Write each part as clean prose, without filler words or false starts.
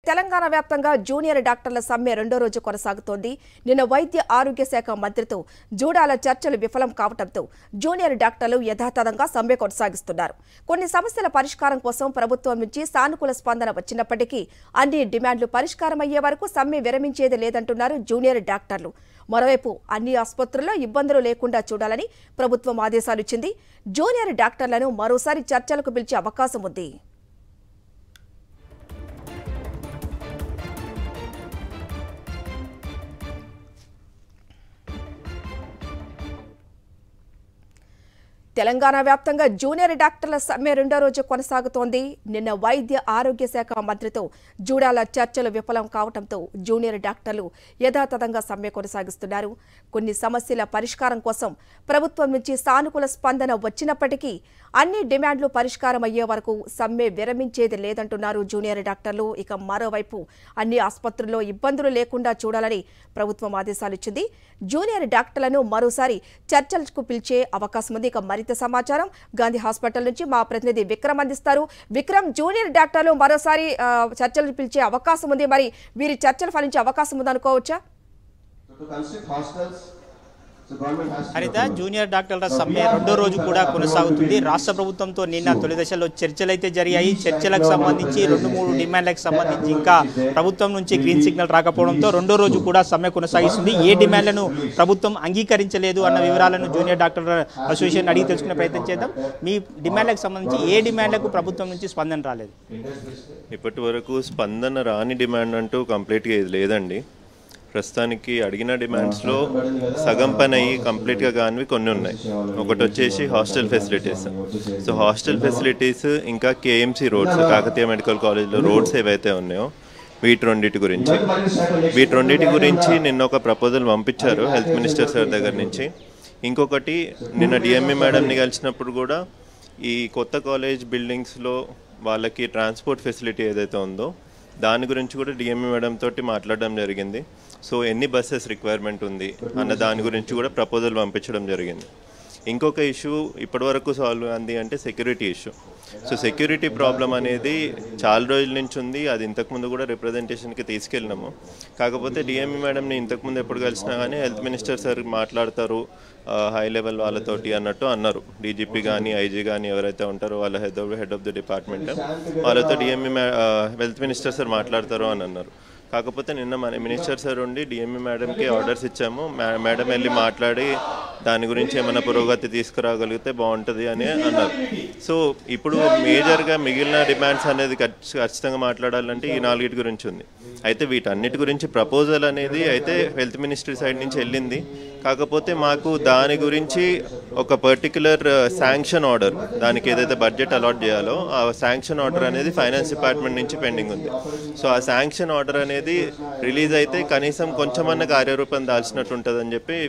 తెలంగాణ వ్యాప్తంగా జూనియర్ డాక్టర్ల సమ్మె రెండో రోజు కొనసాగుతోంది. నిన్న వైద్య ఆరోగ్య శాఖ మంత్రితో జూడాల చర్చలు విఫలం కావడంతో జూనియర్ డాక్టర్లు యథాతథంగా సమ్మె కొనసాగిస్తున్నారు. కొన్ని సమస్యల పరిష్కారం కోసం ప్రభుత్వం నుంచి సానుకూల స్పందన వచ్చినప్పటికీ అన్ని డిమాండ్లు పరిష్కారమయ్యే వరకు సమ్మె విరమించేది లేదంటున్నారు జూనియర్ డాక్టర్లు. మరోవైపు అన్ని ఆసుపత్రుల్లో ఇబ్బందులు లేకుండా చూడాలని ప్రభుత్వం ఆదేశాలు ఇచ్చింది. జూనియర్ డాక్టర్లను మరోసారి చర్చలకు పిలిచే అవకాశం ఉంది. తెలంగాణ వ్యాప్తంగా జూనియర్ డాక్టర్ల సమ్మె రెండో రోజు కొనసాగుతోంది. నిన్న వైద్య ఆరోగ్య శాఖ మంత్రితో జూడాల చర్చలు విఫలం కావడంతో జూనియర్ డాక్టర్లు యథాతథంగా సమ్మె కొనసాగిస్తున్నారు. కొన్ని సమస్యల పరిష్కారం కోసం ప్రభుత్వం నుంచి సానుకూల స్పందన వచ్చినప్పటికీ అన్ని డిమాండ్లు పరిష్కారం అయ్యే వరకు సమ్మె విరమించేది లేదంటున్నారు జూనియర్ డాక్టర్లు. ఇక మరోవైపు అన్ని ఆసుపత్రుల్లో ఇబ్బందులు లేకుండా చూడాలని ప్రభుత్వం ఆదేశాలు ఇచ్చింది. జూనియర్ డాక్టర్లను మరోసారి చర్చలకు పిలిచే అవకాశం ఉంది. ఇక మరింత సమాచారం గాంధీ హాస్పిటల్ నుంచి మా ప్రతినిధి విక్రమ్ అందిస్తారు. విక్రమ్, జూనియర్ డాక్టర్లు మరోసారి చర్చలు పిలిచే అవకాశం ఉంది. మరి వీరి చర్చలు ఫలించే అవకాశం ఉందనుకోవచ్చా? హరిత, జూనియర్ డాక్టర్ల సమ్మె రెండో రోజు కూడా కొనసాగుతుంది. రాష్ట్ర ప్రభుత్వంతో నిన్న తొలి దశలో చర్చలు అయితే జరిగాయి. చర్చలకు సంబంధించి 2-3 డిమాండ్లకు సంబంధించి ఇంకా ప్రభుత్వం నుంచి గ్రీన్ సిగ్నల్ రాకపోవడంతో రెండో రోజు కూడా సమ్మె కొనసాగిస్తుంది. ఏ డిమాండ్లను ప్రభుత్వం అంగీకరించలేదు అన్న వివరాలను జూనియర్ డాక్టర్ అసోసియేషన్ అడిగి తెలుసుకునే ప్రయత్నం చేద్దాం. మీ డిమాండ్లకు సంబంధించి ఏ డిమాండ్లకు ప్రభుత్వం నుంచి స్పందన రాలేదు? ఇప్పటి వరకు స్పందన రాని డిమాండ్ అంటూ కంప్లీట్గా ఇది లేదండి. ప్రస్తుతానికి అడిగిన డిమాండ్స్లో సగం పని అయ్యి కంప్లీట్గా కానివి కొన్ని ఉన్నాయి. ఒకటి వచ్చేసి hostel facilities. So hostel facilities ఇంకా కేఎంసీ రోడ్స్, కాకతీయ మెడికల్ కాలేజ్లో రోడ్స్ ఏవైతే ఉన్నాయో వీటి రెండింటి గురించి నిన్న ఒక ప్రపోజల్ పంపించారు హెల్త్ మినిస్టర్ సార్ దగ్గర నుంచి. ఇంకొకటి నిన్న డిఎంఈ మేడంని కలిసినప్పుడు కూడా ఈ కొత్త కాలేజ్ బిల్డింగ్స్లో వాళ్ళకి ట్రాన్స్పోర్ట్ ఫెసిలిటీ ఏదైతే ఉందో దాని గురించి కూడా డిఎంఈ మేడం తోటి మాట్లాడడం జరిగింది. సో ఎన్ని బస్సెస్ రిక్వైర్మెంట్ ఉంది అన్న దాని గురించి కూడా ప్రపోజల్ పంపించడం జరిగింది. ఇంకొక ఇష్యూ ఇప్పటివరకు సాల్వ్ అయింది అంటే security issue. So security problem అనేది చాలా రోజుల నుంచి ఉంది. అది ఇంతకుముందు కూడా రిప్రజెంటేషన్కి తీసుకెళ్ళినాము. కాకపోతే డిఎంఈ మేడంని ఇంతకుముందు ఎప్పుడు కలిసినా కానీ హెల్త్ మినిస్టర్ సార్ మాట్లాడతారు హై లెవెల్ వాళ్ళతోటి అన్నట్టు అన్నారు. డీజీపీ కానీ ఐజీ కానీ ఎవరైతే ఉంటారో వాళ్ళ హెడ్ ఆఫ్ ది డిపార్ట్మెంట్ వాళ్ళతో డిఎంఈ హెల్త్ మినిస్టర్ సార్ మాట్లాడతారు అని అన్నారు. కాకపోతే నిన్న మన మినిస్టర్ సార్ ఉండి డిఎంఈ మేడంకి ఆర్డర్స్ ఇచ్చాము. మేడం వెళ్ళి మాట్లాడి దాని గురించి ఏమైనా పురోగతి తీసుకురాగలిగితే బాగుంటుంది అని అన్నారు. సో ఇప్పుడు మేజర్గా మిగిలిన డిమాండ్స్ అనేది ఖచ్చితంగా మాట్లాడాలంటే ఈ 4 గురించి ఉంది. అయితే వీటన్నిటి గురించి ప్రపోజల్ అనేది అయితే హెల్త్ మినిస్ట్రీ సైడ్ నుంచి వెళ్ళింది. కాకపోతే మాకు దాని గురించి ఒక పర్టిక్యులర్ శాంక్షన్ ఆర్డర్, దానికి ఏదైతే బడ్జెట్ అలాట్ చేయాలో ఆ శాంక్షన్ ఆర్డర్ అనేది ఫైనాన్స్ డిపార్ట్మెంట్ నుంచి పెండింగ్ ఉంది. సో ఆ శాంక్షన్ ఆర్డర్ అనేది రిలీజ్ అయితే కనీసం కొంచెమన్నా కార్యరూపం దాల్చినట్టు ఉంటుందని చెప్పి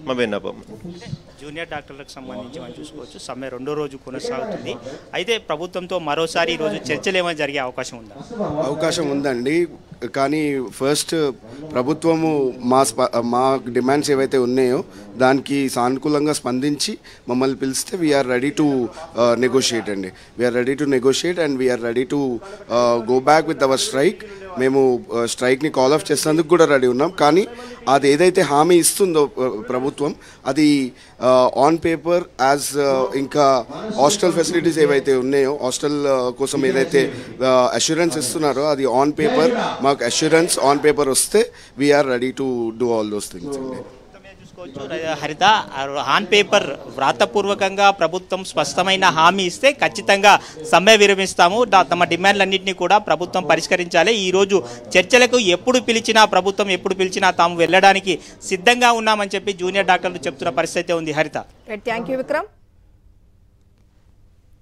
మా విన్నపం. జూనియర్ డాక్టర్లకు సంబంధించి మనం చూసుకోవచ్చు, సమ్మె రెండో రోజు కొనసాగుతుంది. అయితే ప్రభుత్వంతో మరోసారి ఈరోజు చర్చలు ఏమైనా జరిగే అవకాశం ఉందా? అవకాశం ఉందండి. కానీ ఫస్ట్ ప్రభుత్వము మా డిమాండ్స్ ఏవైతే ఉన్నాయో దానికి సానుకూలంగా స్పందించి మమ్మల్ని పిలిస్తే వీఆర్ రెడీ టు నెగోషియేట్ అండి. We're ready to negotiate and we're ready to go back with our strike. మేము స్ట్రైక్ని కాల్ ఆఫ్ చేసేందుకు కూడా రెడీ ఉన్నాం. కానీ అది ఏదైతే హామీ ఇస్తుందో ప్రభుత్వం అది ఆన్ పేపర్ యాజ్ ఇంకా హాస్టల్ ఫెసిలిటీస్ ఏవైతే ఉన్నాయో హాస్టల్ కోసం ఏదైతే అష్యూరెన్స్ ఇస్తున్నారో అది ఆన్ పేపర్, మాకు అష్యూరెన్స్ ఆన్ పేపర్ వస్తే we're ready to do all those things అండి. హరిత, ఆన్ పేపర్ వ్రాతపూర్వకంగా ప్రభుత్వం స్పష్టమైన హామీ ఇస్తే ఖచ్చితంగా సమ్మె విరమిస్తాము, తమ డిమాండ్లన్నింటినీ కూడా ప్రభుత్వం పరిష్కరించాలి. ఈరోజు చర్చలకు ఎప్పుడు పిలిచినా ప్రభుత్వం ఎప్పుడు పిలిచినా తాము వెళ్ళడానికి సిద్ధంగా ఉన్నామని చెప్పి జూనియర్ డాక్టర్లు చెప్తున్న పరిస్థితి ఉంది. హరిత, థ్యాంక్ యూ విక్రమ్.